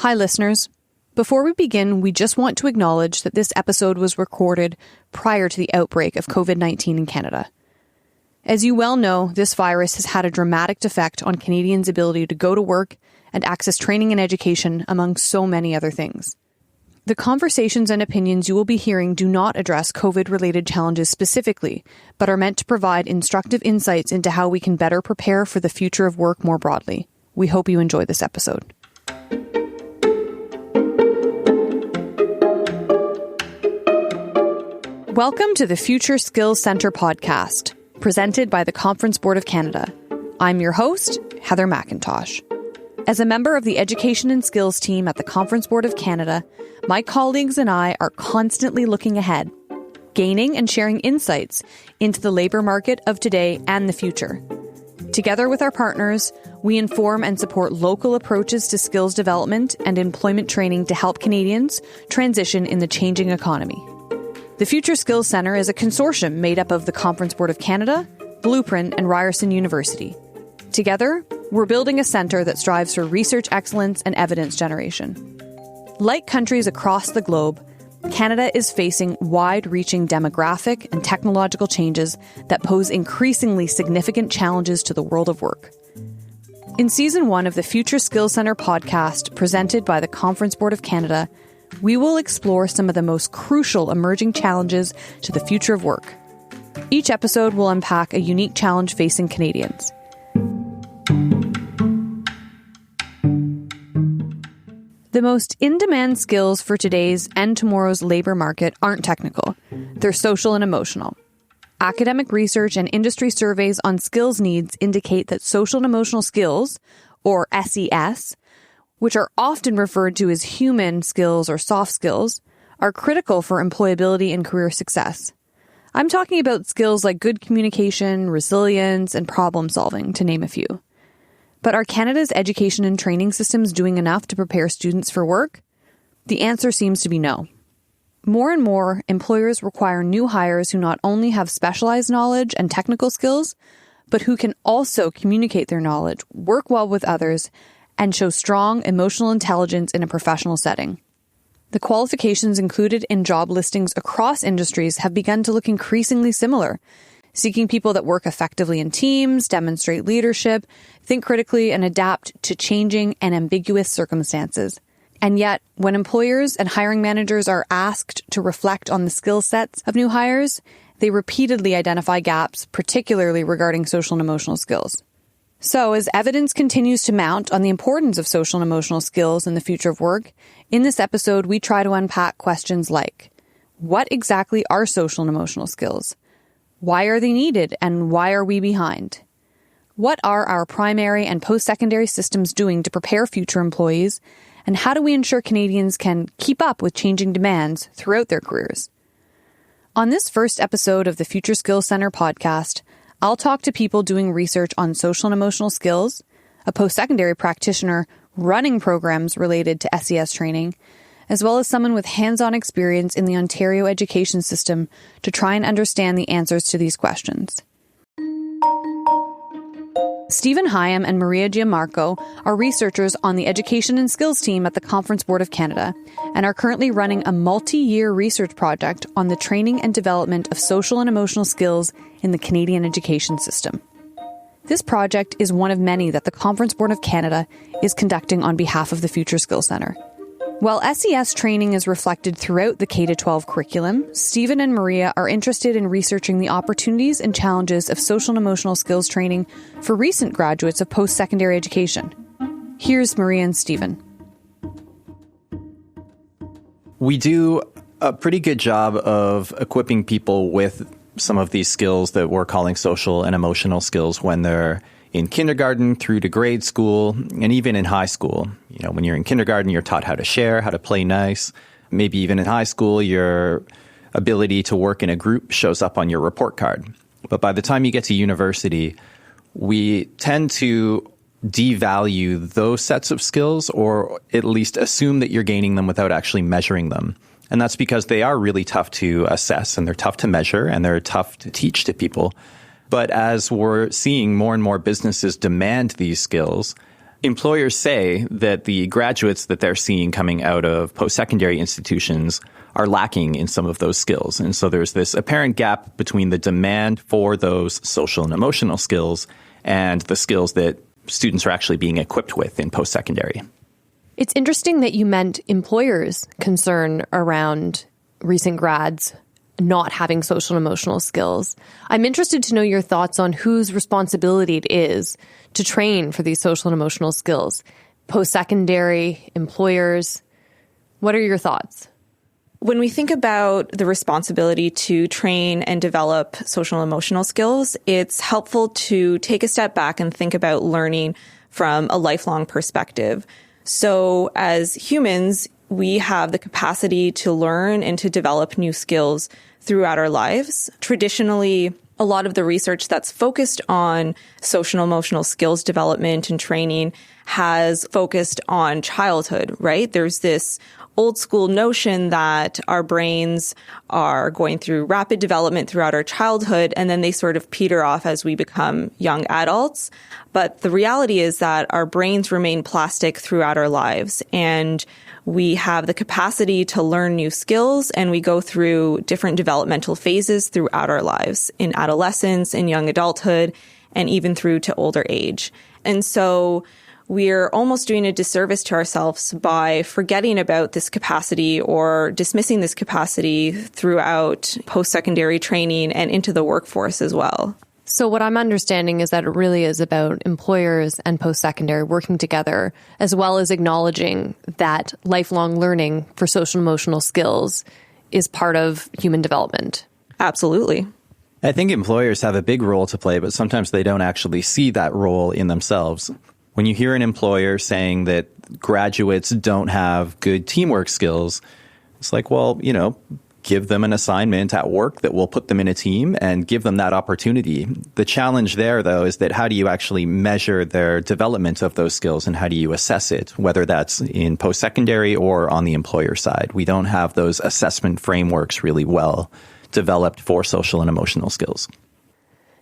Hi, listeners. Before we begin, we just want to acknowledge that this episode was recorded prior to the outbreak of COVID-19 in Canada. As you well know, this virus has had a dramatic effect on Canadians' ability to go to work and access training and education, among so many other things. The conversations and opinions you will be hearing do not address COVID-related challenges specifically, but are meant to provide instructive insights into how we can better prepare for the future of work more broadly. We hope you enjoy this episode. Welcome to the Future Skills Centre podcast, presented by the Conference Board of Canada. I'm your host, Heather McIntosh. As a member of the Education and Skills team at the Conference Board of Canada, my colleagues and I are constantly looking ahead, gaining and sharing insights into the labour market of today and the future. Together with our partners, we inform and support local approaches to skills development and employment training to help Canadians transition in the changing economy. The Future Skills Centre is a consortium made up of the Conference Board of Canada, Blueprint, and Ryerson University. Together, we're building a centre that strives for research excellence and evidence generation. Like countries across the globe, Canada is facing wide-reaching demographic and technological changes that pose increasingly significant challenges to the world of work. In Season 1 of the Future Skills Centre podcast, presented by the Conference Board of Canada, we will explore some of the most crucial emerging challenges to the future of work. Each episode will unpack a unique challenge facing Canadians. The most in-demand skills for today's and tomorrow's labour market aren't technical. They're social and emotional. Academic research and industry surveys on skills needs indicate that social and emotional skills, or SES, which are often referred to as human skills or soft skills, are critical for employability and career success. I'm talking about skills like good communication, resilience, and problem solving, to name a few. But are Canada's education and training systems doing enough to prepare students for work? The answer seems to be no. More and more, employers require new hires who not only have specialized knowledge and technical skills, but who can also communicate their knowledge, work well with others, and show strong emotional intelligence in a professional setting. The qualifications included in job listings across industries have begun to look increasingly similar, seeking people that work effectively in teams, demonstrate leadership, think critically, and adapt to changing and ambiguous circumstances. And yet, when employers and hiring managers are asked to reflect on the skill sets of new hires, they repeatedly identify gaps, particularly regarding social and emotional skills. So, as evidence continues to mount on the importance of social and emotional skills in the future of work, in this episode we try to unpack questions like, what exactly are social and emotional skills? Why are they needed, and why are we behind? What are our primary and post-secondary systems doing to prepare future employees, and how do we ensure Canadians can keep up with changing demands throughout their careers? On this first episode of the Future Skills Centre podcast, I'll talk to people doing research on social and emotional skills, a post-secondary practitioner running programs related to SES training, as well as someone with hands-on experience in the Ontario education system to try and understand the answers to these questions. Steve Higham and Maria Giammarco are researchers on the Education and Skills team at the Conference Board of Canada and are currently running a multi-year research project on the training and development of social and emotional skills in the Canadian education system. This project is one of many that the Conference Board of Canada is conducting on behalf of the Future Skills Centre. While SES training is reflected throughout the K-12 curriculum, Stephen and Maria are interested in researching the opportunities and challenges of social and emotional skills training for recent graduates of post-secondary education. Here's Maria and Stephen. We do a pretty good job of equipping people with some of these skills that we're calling social and emotional skills when they're in kindergarten through to grade school and even in high school. You know, when you're in kindergarten, you're taught how to share, how to play nice. Maybe even in high school, your ability to work in a group shows up on your report card. But by the time you get to university, we tend to devalue those sets of skills, or at least assume that you're gaining them without actually measuring them. And that's because they are really tough to assess, and they're tough to measure, and they're tough to teach to people. But as we're seeing more and more businesses demand these skills, Employers say that the graduates that they're seeing coming out of post-secondary institutions are lacking in some of those skills. And so there's this apparent gap between the demand for those social and emotional skills and the skills that students are actually being equipped with in post-secondary. It's interesting that you meant employers' concern around recent grads not having social and emotional skills. I'm interested to know your thoughts on whose responsibility it is to train for these social and emotional skills. Post-secondary, employers. What are your thoughts? When we think about the responsibility to train and develop social and emotional skills, it's helpful to take a step back and think about learning from a lifelong perspective. So as humans, we have the capacity to learn and to develop new skills throughout our lives. Traditionally, a lot of the research that's focused on social and emotional skills development and training has focused on childhood, right? There's this old school notion that our brains are going through rapid development throughout our childhood, and then they sort of peter off as we become young adults. But the reality is that our brains remain plastic throughout our lives, and we have the capacity to learn new skills, and we go through different developmental phases throughout our lives, in adolescence, in young adulthood, and even through to older age. And so we're almost doing a disservice to ourselves by forgetting about this capacity or dismissing this capacity throughout post-secondary training and into the workforce as well. So what I'm understanding is that it really is about employers and post-secondary working together, as well as acknowledging that lifelong learning for social and emotional skills is part of human development. Absolutely. I think employers have a big role to play, but sometimes they don't actually see that role in themselves. When you hear an employer saying that graduates don't have good teamwork skills, it's like, well, give them an assignment at work that will put them in a team and give them that opportunity. The challenge there, though, is that how do you actually measure their development of those skills and how do you assess it, whether that's in post-secondary or on the employer side? We don't have those assessment frameworks really well developed for social and emotional skills.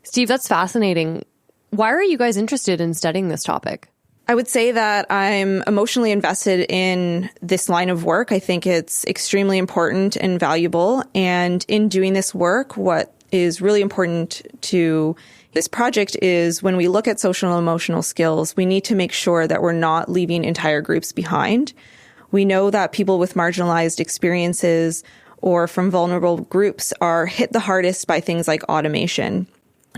Steve, that's fascinating. Why are you guys interested in studying this topic? I would say that I'm emotionally invested in this line of work. I think it's extremely important and valuable. And in doing this work, what is really important to this project is when we look at social and emotional skills, we need to make sure that we're not leaving entire groups behind. We know that people with marginalized experiences or from vulnerable groups are hit the hardest by things like automation.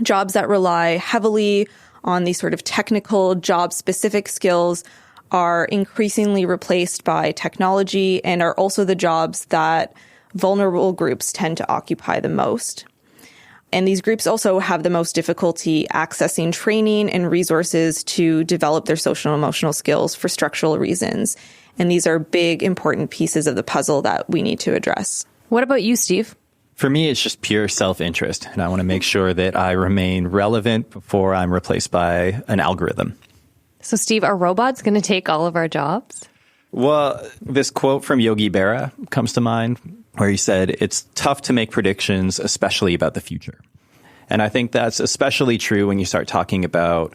Jobs that rely heavily on these sort of technical, job-specific skills are increasingly replaced by technology and are also the jobs that vulnerable groups tend to occupy the most. And these groups also have the most difficulty accessing training and resources to develop their social and emotional skills for structural reasons. And these are big, important pieces of the puzzle that we need to address. What about you, Steve? For me, it's just pure self-interest, and I want to make sure that I remain relevant before I'm replaced by an algorithm. So, Steve, are robots going to take all of our jobs? Well, this quote from Yogi Berra comes to mind, where he said, "It's tough to make predictions, especially about the future." And I think that's especially true when you start talking about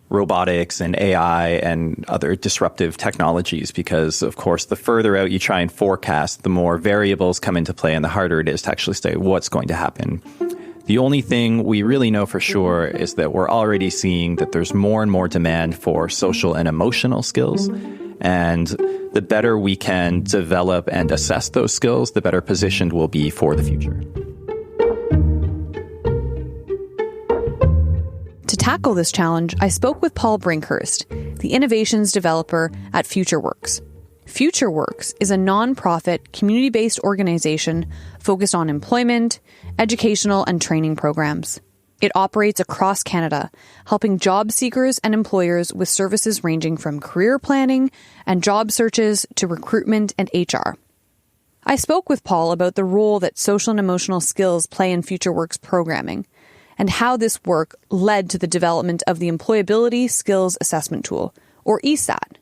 robotics and AI and other disruptive technologies, because, of course, the further out you try and forecast, the more variables come into play and the harder it is to actually say what's going to happen. The only thing we really know for sure is that we're already seeing that there's more and more demand for social and emotional skills. And the better we can develop and assess those skills, the better positioned we'll be for the future. To tackle this challenge, I spoke with Paul Brinkhurst, the innovations developer at Futureworx. Futureworx is a non-profit, community-based organization focused on employment, educational, and training programs. It operates across Canada, helping job seekers and employers with services ranging from career planning and job searches to recruitment and HR. I spoke with Paul about the role that social and emotional skills play in Futureworx programming, and how this work led to the development of the Employability Skills Assessment Tool, or ESAT.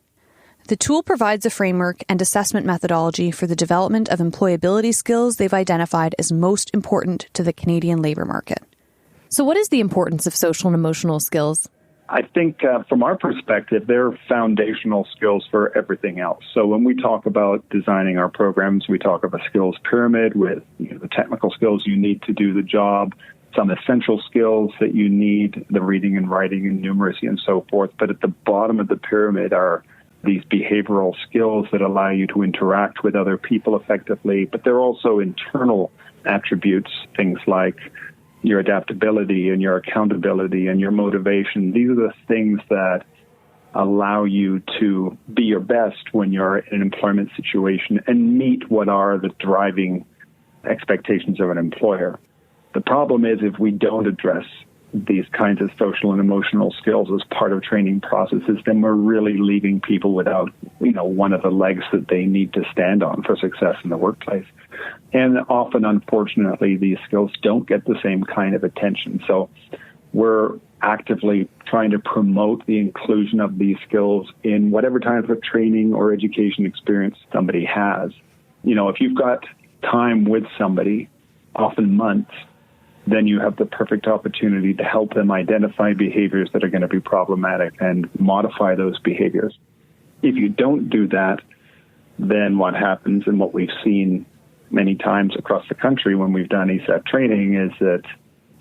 The tool provides a framework and assessment methodology for the development of employability skills they've identified as most important to the Canadian labour market. So what is the importance of social and emotional skills? I think from our perspective, they're foundational skills for everything else. So when we talk about designing our programs, we talk of a skills pyramid with the technical skills you need to do the job, some essential skills that you need, the reading and writing and numeracy and so forth. But at the bottom of the pyramid are these behavioral skills that allow you to interact with other people effectively. But they're also internal attributes, things like your adaptability and your accountability and your motivation. These are the things that allow you to be your best when you're in an employment situation and meet what are the driving expectations of an employer. The problem is if we don't address these kinds of social and emotional skills as part of training processes, then we're really leaving people without, one of the legs that they need to stand on for success in the workplace. And often, unfortunately, these skills don't get the same kind of attention. So we're actively trying to promote the inclusion of these skills in whatever type of training or education experience somebody has. If you've got time with somebody, often months, then you have the perfect opportunity to help them identify behaviors that are going to be problematic and modify those behaviors. If you don't do that, then what happens, and what we've seen many times across the country when we've done ESET training, is that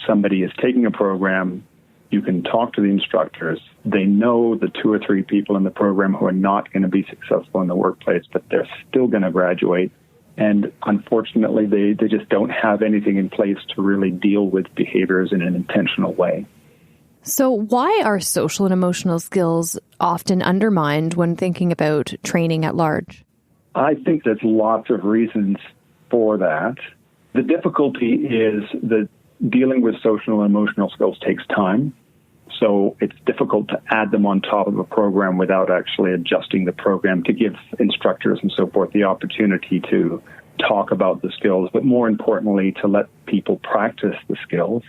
somebody is taking a program, you can talk to the instructors, they know the 2 or 3 people in the program who are not going to be successful in the workplace, but they're still going to graduate. And unfortunately, they just don't have anything in place to really deal with behaviors in an intentional way. So why are social and emotional skills often undermined when thinking about training at large? I think there's lots of reasons for that. The difficulty is that dealing with social and emotional skills takes time. So it's difficult to add them on top of a program without actually adjusting the program to give instructors and so forth the opportunity to talk about the skills, but more importantly, to let people practice the skills.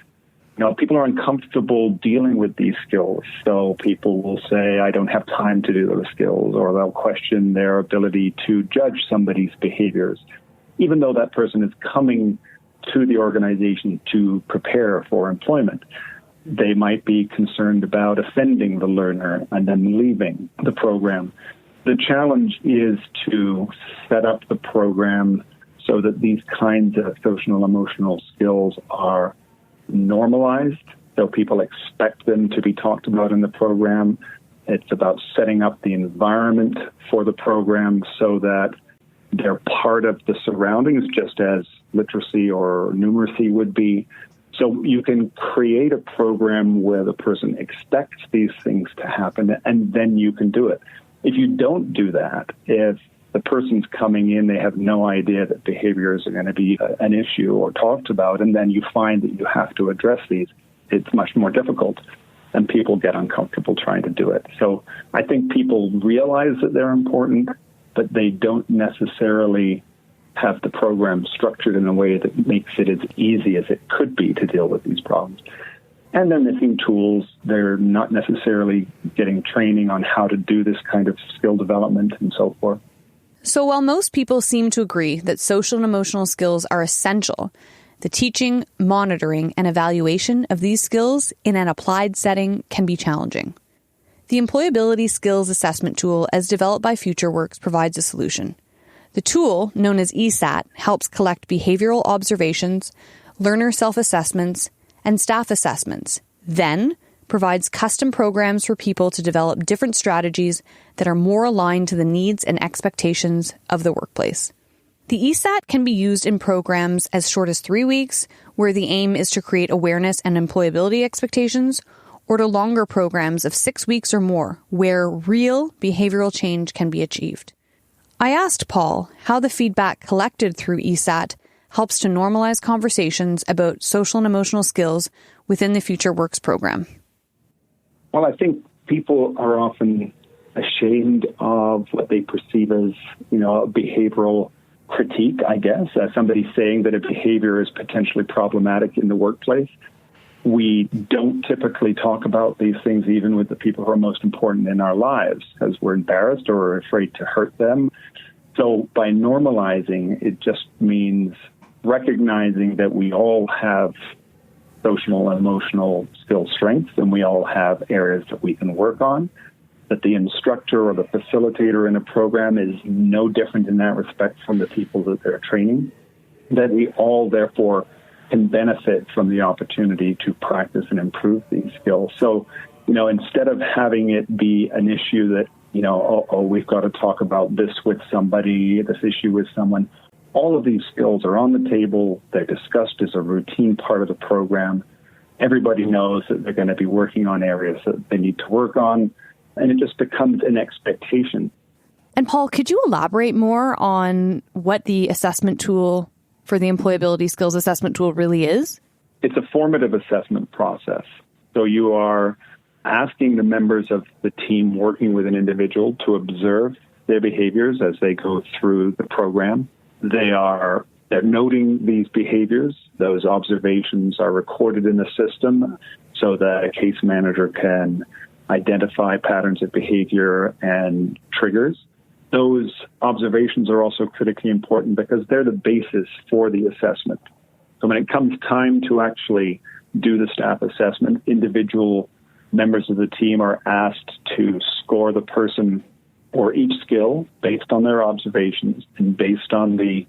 People are uncomfortable dealing with these skills. So people will say, I don't have time to do those skills, or they'll question their ability to judge somebody's behaviors, even though that person is coming to the organization to prepare for employment. They might be concerned about offending the learner and then leaving the program. The challenge is to set up the program so that these kinds of social and emotional skills are normalized, so people expect them to be talked about in the program. It's about setting up the environment for the program so that they're part of the surroundings, just as literacy or numeracy would be. So you can create a program where the person expects these things to happen, and then you can do it. If you don't do that, if the person's coming in, they have no idea that behaviors are going to be an issue or talked about, and then you find that you have to address these, it's much more difficult, and people get uncomfortable trying to do it. So I think people realize that they're important, but they don't necessarily have the program structured in a way that makes it as easy as it could be to deal with these problems. And they're missing tools. They're not necessarily getting training on how to do this kind of skill development and so forth. So while most people seem to agree that social and emotional skills are essential, the teaching, monitoring, and evaluation of these skills in an applied setting can be challenging. The Employability Skills Assessment Tool, as developed by Futureworks, provides a solution. The tool, known as ESAT, helps collect behavioral observations, learner self-assessments, and staff assessments, then provides custom programs for people to develop different strategies that are more aligned to the needs and expectations of the workplace. The ESAT can be used in programs as short as 3 weeks, where the aim is to create awareness and employability expectations, or to longer programs of 6 weeks or more, where real behavioral change can be achieved. I asked Paul how the feedback collected through ESAT helps to normalize conversations about social and emotional skills within the Futureworks program. Well, I think people are often ashamed of what they perceive as, a behavioral critique, I guess, as somebody saying that a behavior is potentially problematic in the workplace. We don't typically talk about these things even with the people who are most important in our lives, because we're embarrassed or we're afraid to hurt them. So by normalizing, it just means recognizing that we all have social and emotional skill strengths, and we all have areas that we can work on, that the instructor or the facilitator in a program is no different in that respect from the people that they're training, that we all, therefore, can benefit from the opportunity to practice and improve these skills. So, instead of having it be an issue that, we've got to talk about this with somebody, this issue with someone, all of these skills are on the table. They're discussed as a routine part of the program. Everybody knows that they're going to be working on areas that they need to work on, and it just becomes an expectation. And Paul, could you elaborate more on what the assessment tool for the employability skills assessment tool really is? It's a formative assessment process. So you are asking the members of the team working with an individual to observe their behaviors as they go through the program. They're noting these behaviors. Those observations are recorded in the system so that a case manager can identify patterns of behavior and triggers. Those observations are also critically important because they're the basis for the assessment. So when it comes time to actually do the staff assessment, individual members of the team are asked to score the person or each skill based on their observations and based on the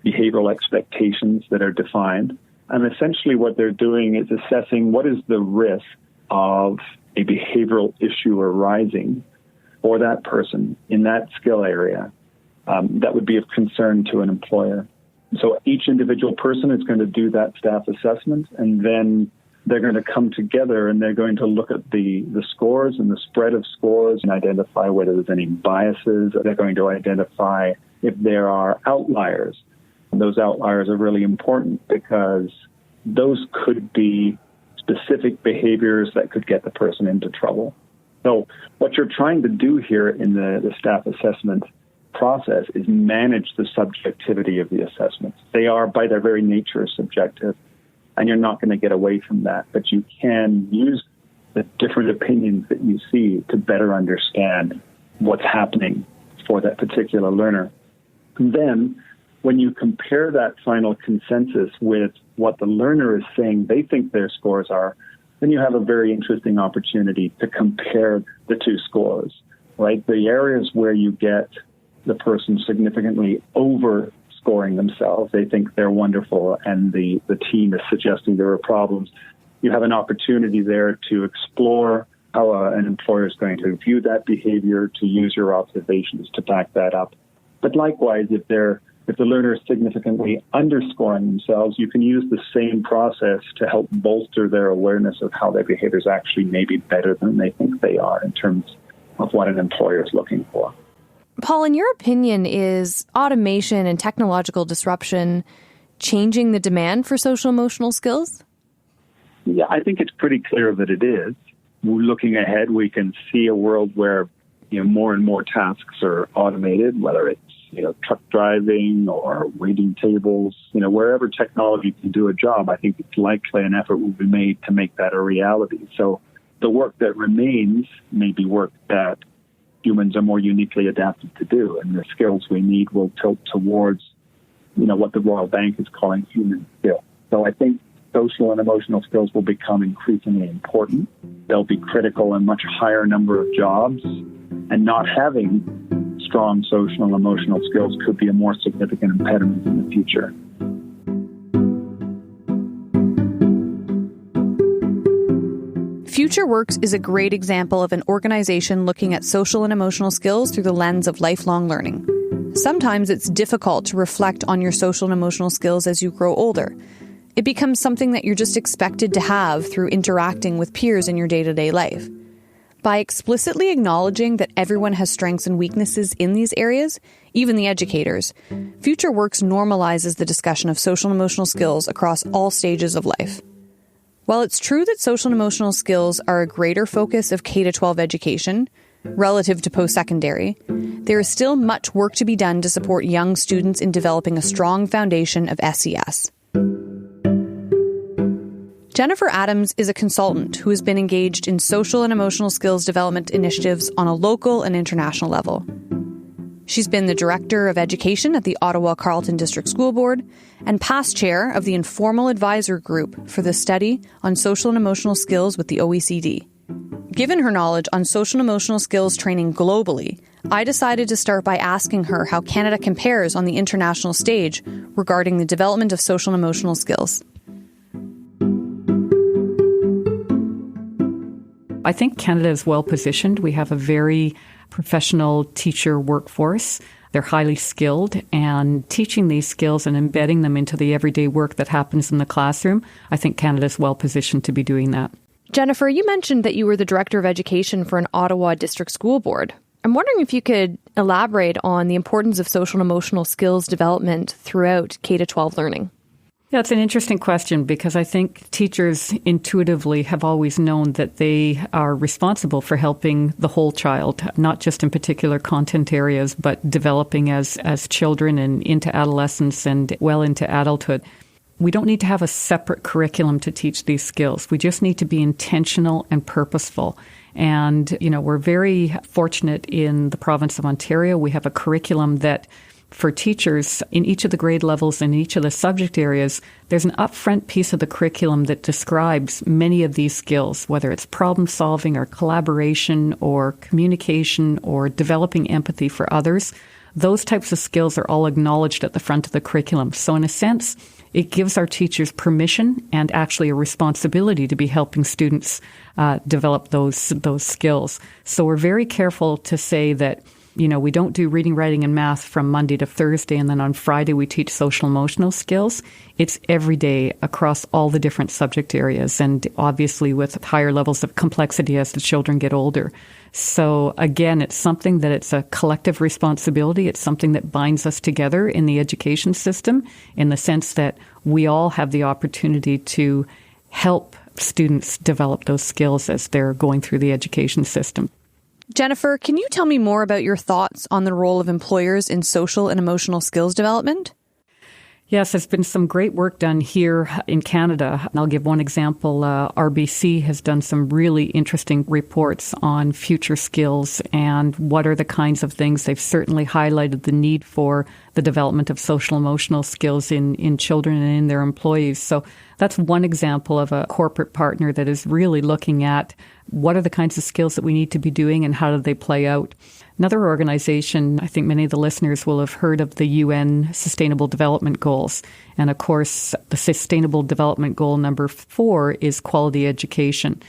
behavioral expectations that are defined. And essentially what they're doing is assessing what is the risk of a behavioral issue arising for that person in that skill area that would be of concern to an employer. So each individual person is going to do that staff assessment, and then they're going to come together and they're going to look at the scores and the spread of scores and identify whether there's any biases. They're going to identify if there are outliers. And those outliers are really important because those could be specific behaviors that could get the person into trouble. So what you're trying to do here in the staff assessment process is manage the subjectivity of the assessments. They are, by their very nature, subjective, and you're not going to get away from that. But you can use the different opinions that you see to better understand what's happening for that particular learner. And then when you compare that final consensus with what the learner is saying they think their scores are, then you have a very interesting opportunity to compare the two scores, right? The areas where you get the person significantly over-scoring themselves, they think they're wonderful, and the team is suggesting there are problems. You have an opportunity there to explore how an employer is going to view that behavior, to use your observations to back that up. But likewise, if the learner is significantly underscoring themselves, you can use the same process to help bolster their awareness of how their behaviors actually may be better than they think they are in terms of what an employer is looking for. Paul, in your opinion, is automation and technological disruption changing the demand for social-emotional skills? Yeah, I think it's pretty clear that it is. Looking ahead, we can see a world where more and more tasks are automated, whether it's truck driving or waiting tables, wherever technology can do a job. I think it's likely an effort will be made to make that a reality. So the work that remains may be work that humans are more uniquely adapted to do, and the skills we need will tilt towards, what the Royal Bank is calling human skills. So I think social and emotional skills will become increasingly important. They'll be critical in much higher number of jobs, and not having strong social and emotional skills could be a more significant impediment in the future. Futureworx is a great example of an organization looking at social and emotional skills through the lens of lifelong learning. Sometimes it's difficult to reflect on your social and emotional skills as you grow older. It becomes something that you're just expected to have through interacting with peers in your day-to-day life. By explicitly acknowledging that everyone has strengths and weaknesses in these areas, even the educators, Futureworx normalizes the discussion of social and emotional skills across all stages of life. While it's true that social and emotional skills are a greater focus of K-12 education, relative to post-secondary, there is still much work to be done to support young students in developing a strong foundation of SES. Jennifer Adams is a consultant who has been engaged in social and emotional skills development initiatives on a local and international level. She's been the Director of Education at the Ottawa Carleton District School Board and past chair of the Informal Advisor Group for the Study on Social and Emotional Skills with the OECD. Given her knowledge on social and emotional skills training globally, I decided to start by asking her how Canada compares on the international stage regarding the development of social and emotional skills. I think Canada is well positioned. We have a very professional teacher workforce. They're highly skilled, and teaching these skills and embedding them into the everyday work that happens in the classroom, I think Canada is well positioned to be doing that. Jennifer, you mentioned that you were the Director of Education for an Ottawa District School Board. I'm wondering if you could elaborate on the importance of social and emotional skills development throughout K-12 learning. Yeah, it's an interesting question because I think teachers intuitively have always known that they are responsible for helping the whole child, not just in particular content areas, but developing as children and into adolescence and well into adulthood. We don't need to have a separate curriculum to teach these skills. We just need to be intentional and purposeful. And, we're very fortunate in the province of Ontario. We have a curriculum that for teachers in each of the grade levels and each of the subject areas, there's an upfront piece of the curriculum that describes many of these skills, whether it's problem solving or collaboration or communication or developing empathy for others. Those types of skills are all acknowledged at the front of the curriculum. So in a sense, it gives our teachers permission and actually a responsibility to be helping students develop those skills. So we're very careful to say that we don't do reading, writing, and math from Monday to Thursday, and then on Friday we teach social emotional skills. It's every day across all the different subject areas, and obviously with higher levels of complexity as the children get older. So again, it's something that it's a collective responsibility. It's something that binds us together in the education system in the sense that we all have the opportunity to help students develop those skills as they're going through the education system. Jennifer, can you tell me more about your thoughts on the role of employers in social and emotional skills development? Yes, there's been some great work done here in Canada. And I'll give one example. RBC has done some really interesting reports on future skills and what are the kinds of things. They've certainly highlighted the need for the development of social emotional skills in children and in their employees. So that's one example of a corporate partner that is really looking at what are the kinds of skills that we need to be doing and how do they play out. Another organization, I think many of the listeners will have heard of the UN Sustainable Development Goals. And of course, the Sustainable Development Goal number 4 is quality education.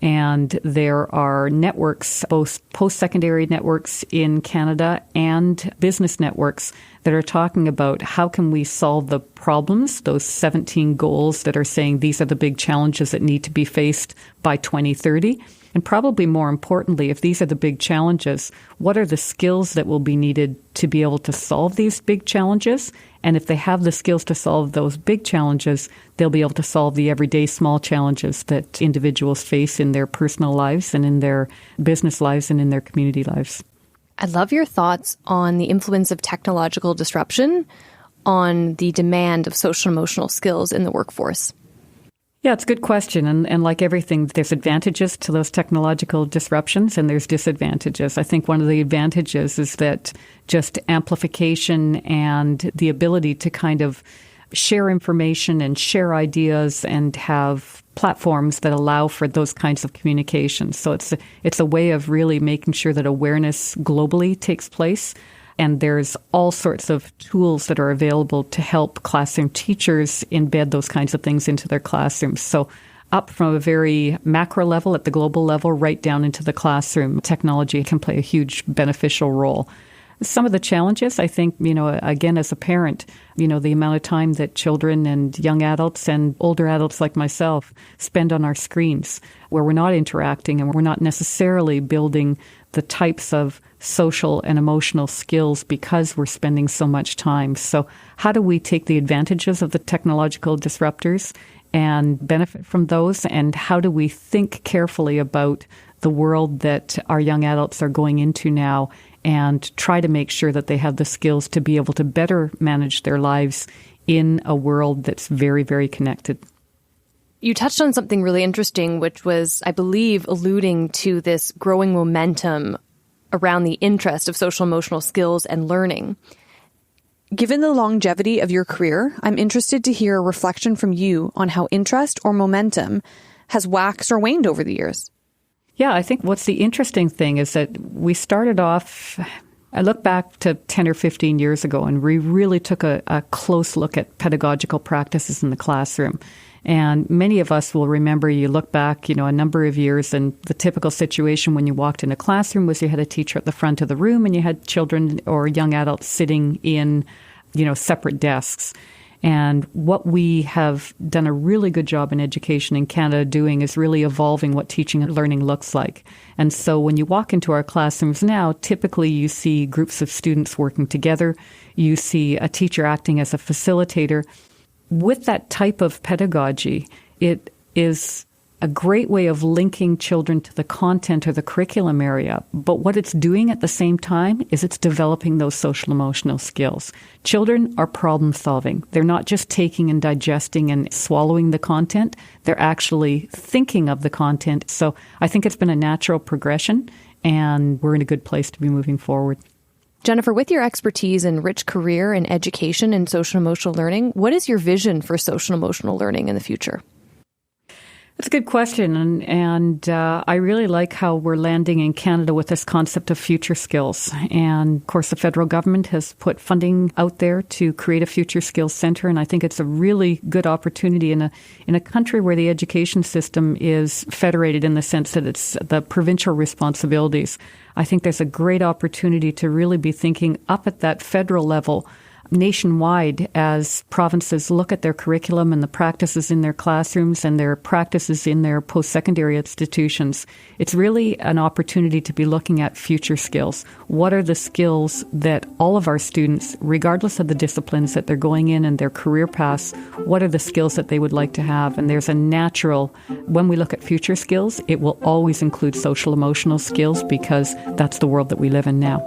And there are networks, both post-secondary networks in Canada and business networks that are talking about how can we solve the problems, those 17 goals that are saying these are the big challenges that need to be faced by 2030. And probably more importantly, if these are the big challenges, what are the skills that will be needed to be able to solve these big challenges? And if they have the skills to solve those big challenges, they'll be able to solve the everyday small challenges that individuals face in their personal lives and in their business lives and in their community lives. I love your thoughts on the influence of technological disruption on the demand of social and emotional skills in the workforce. Yeah, it's a good question. And like everything, there's advantages to those technological disruptions and there's disadvantages. I think one of the advantages is that just amplification and the ability to kind of share information and share ideas and have platforms that allow for those kinds of communications. So it's a way of really making sure that awareness globally takes place. And there's all sorts of tools that are available to help classroom teachers embed those kinds of things into their classrooms. So up from a very macro level at the global level, right down into the classroom, technology can play a huge beneficial role. Some of the challenges, I think, again, as a parent, the amount of time that children and young adults and older adults like myself spend on our screens where we're not interacting and we're not necessarily building the types of social and emotional skills because we're spending so much time. So how do we take the advantages of the technological disruptors and benefit from those? And how do we think carefully about the world that our young adults are going into now and try to make sure that they have the skills to be able to better manage their lives in a world that's very, very connected? You touched on something really interesting, which was, I believe, alluding to this growing momentum around the interest of social emotional skills and learning. Given the longevity of your career, I'm interested to hear a reflection from you on how interest or momentum has waxed or waned over the years. Yeah, I think what's the interesting thing is that we started off, I look back to 10 or 15 years ago, and we really took a close look at pedagogical practices in the classroom. And many of us will remember, you look back, a number of years, and the typical situation when you walked in a classroom was you had a teacher at the front of the room and you had children or young adults sitting in, separate desks. And what we have done a really good job in education in Canada doing is really evolving what teaching and learning looks like. And so when you walk into our classrooms now, typically you see groups of students working together. You see a teacher acting as a facilitator. With that type of pedagogy, it is a great way of linking children to the content or the curriculum area. But what it's doing at the same time is it's developing those social emotional skills. Children are problem solving. They're not just taking and digesting and swallowing the content. They're actually thinking of the content. So I think it's been a natural progression, and we're in a good place to be moving forward. Jennifer, with your expertise and rich career in education and social emotional learning, what is your vision for social emotional learning in the future? That's a good question, and I really like how we're landing in Canada with this concept of future skills. And, of course, the federal government has put funding out there to create a Future Skills Centre, and I think it's a really good opportunity in a country where the education system is federated in the sense that it's the provincial responsibilities. I think there's a great opportunity to really be thinking up at that federal level nationwide as provinces look at their curriculum and the practices in their classrooms and their practices in their post-secondary institutions. It's really an opportunity to be looking at future skills. What are the skills that all of our students, regardless of the disciplines that they're going in and their career paths, what are the skills that they would like to have? And there's a natural, when we look at future skills, it will always include social emotional skills because that's the world that we live in now.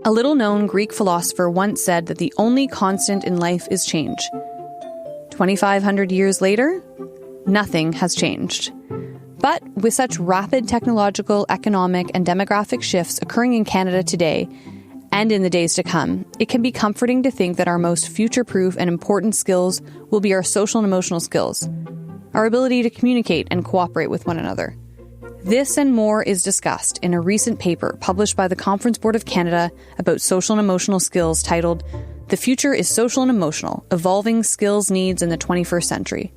A little-known Greek philosopher once said that the only constant in life is change. 2,500 years later, nothing has changed. But with such rapid technological, economic, and demographic shifts occurring in Canada today and in the days to come, it can be comforting to think that our most future-proof and important skills will be our social and emotional skills, our ability to communicate and cooperate with one another. This and more is discussed in a recent paper published by the Conference Board of Canada about social and emotional skills titled, "The Future is Social and Emotional, Evolving Skills Needs in the 21st Century."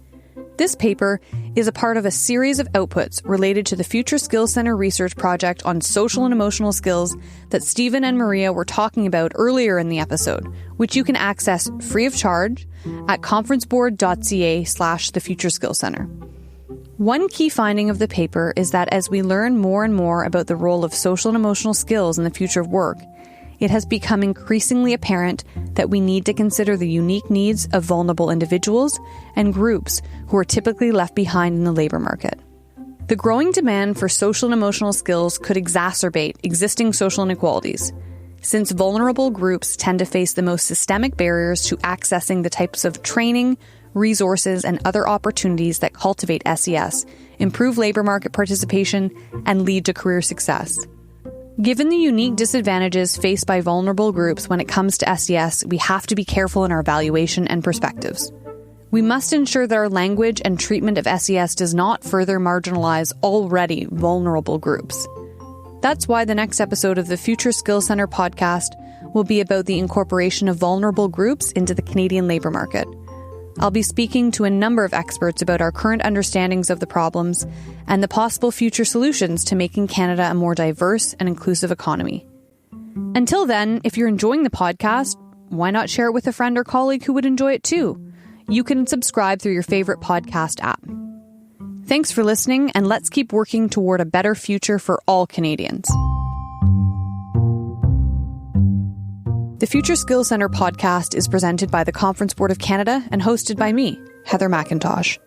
This paper is a part of a series of outputs related to the Future Skills Centre research project on social and emotional skills that Stephen and Maria were talking about earlier in the episode, which you can access free of charge at conferenceboard.ca/the Future Skills Centre. One key finding of the paper is that as we learn more and more about the role of social and emotional skills in the future of work, it has become increasingly apparent that we need to consider the unique needs of vulnerable individuals and groups who are typically left behind in the labor market. The growing demand for social and emotional skills could exacerbate existing social inequalities, since vulnerable groups tend to face the most systemic barriers to accessing the types of training, resources, and other opportunities that cultivate SES, improve labor market participation, and lead to career success. Given the unique disadvantages faced by vulnerable groups when it comes to SES, we have to be careful in our evaluation and perspectives. We must ensure that our language and treatment of SES does not further marginalize already vulnerable groups. That's why the next episode of the Future Skills Centre podcast will be about the incorporation of vulnerable groups into the Canadian labour market. I'll be speaking to a number of experts about our current understandings of the problems and the possible future solutions to making Canada a more diverse and inclusive economy. Until then, if you're enjoying the podcast, why not share it with a friend or colleague who would enjoy it too? You can subscribe through your favorite podcast app. Thanks for listening, and let's keep working toward a better future for all Canadians. The Future Skills Centre podcast is presented by the Conference Board of Canada and hosted by me, Heather McIntosh.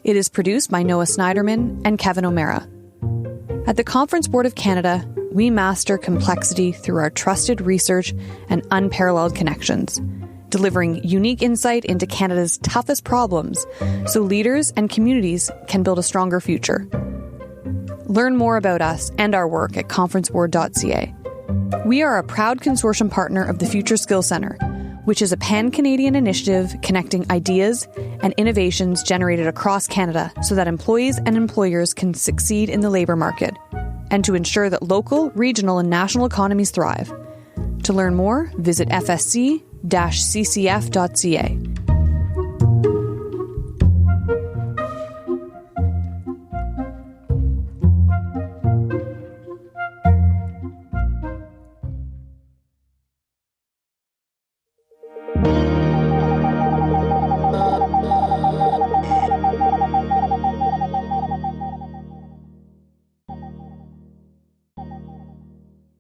It is produced by Noah Snyderman and Kevin O'Mara. At the Conference Board of Canada, we master complexity through our trusted research and unparalleled connections. delivering unique insight into Canada's toughest problems so leaders and communities can build a stronger future. Learn more about us and our work at conferenceboard.ca. We are a proud consortium partner of the Future Skills Centre, which is a pan-Canadian initiative connecting ideas and innovations generated across Canada so that employees and employers can succeed in the labour market, and to ensure that local, regional, and national economies thrive. To learn more, visit fsc-ccf.ca.